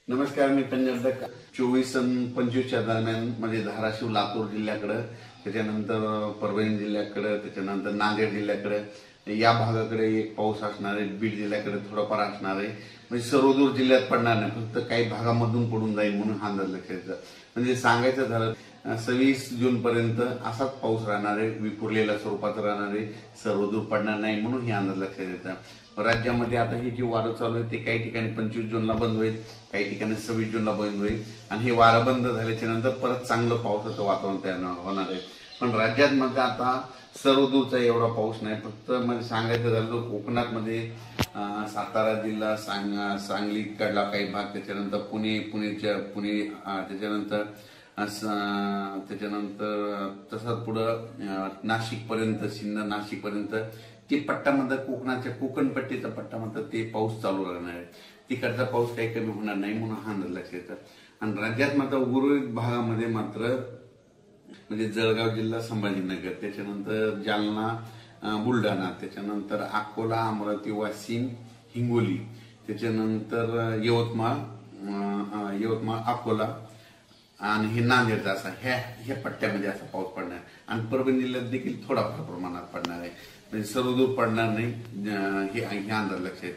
नमस्कार, मी पंजाब 24 आणि 25च्या दरम्यान म्हणजे धाराशिव लातूर जिल्ह्याकडे, त्याच्यानंतर परभणी जिल्ह्याकडे, त्याच्यानंतर नांदेड जिल्ह्याकडे या भागाकडे एक पाऊस असणार आहे. बीड जिल्ह्याकडे थोडाफार असणार आहे. म्हणजे सर्वदूर जिल्ह्यात पडणार नाही, फक्त काही भागामधून पडून जाईल म्हणून हा अंदाज लक्षात घ्यायचा. म्हणजे सांगायचं झालं 26 जून पर्यंत असाच पाऊस राहणार आहे, विखुरलेल्या स्वरूपात राहणार आहे, सर्वदूर पडणार नाही म्हणून हे अंदाज लक्षात घ्यायचा. राज्यामध्ये आता ही जी वारं चालू आहे ते काही ठिकाणी 25 जूनला बंद होईल, काही ठिकाणी 26 जूनला बंद होईल आणि हे वारं बंद झाल्याच्या नंतर परत चांगलं पावसाचं वातावरण तयार होणार आहे. पण राज्यात मध्ये आता सर्वदूरचा एवढा पाऊस नाही. फक्त म्हणजे सांगायचं झालं तर कोकणात मध्ये सातारा जिल्हा, सांगली कडला काही भाग, त्याच्यानंतर पुणे, त्याच्यानंतर तसंच पुढं नाशिक पर्यंत, सिन्नर नाशिक पर्यंत ते पट्ट्यामध्ये कोकणाच्या कोकण पट्टीचा पट्टा म्हणतात ते पाऊस चालू राहणार आहे. तिकडचा पाऊस काही कमी होणार नाही म्हणून हा अंदाज लक्षात येतं. आणि राज्यात मात्र उर्वरित भागामध्ये मात्र म्हणजे जळगाव जिल्हा, संभाजीनगर, त्याच्यानंतर जालना, बुलढाणा, त्याच्यानंतर अकोला, अमरावती, वाशिम, हिंगोली, त्याच्यानंतर यवतमाळ, अकोला आणि हे नांदेडचा असा ह्या पट्ट्यामध्ये असा पाऊस पडणार. आणि परभणी जिल्ह्यात देखील थोडाफार प्रमाणात पडणार आहे. म्हणजे सर्वदूर पडणार नाही हे अंदाज लक्षात येतं.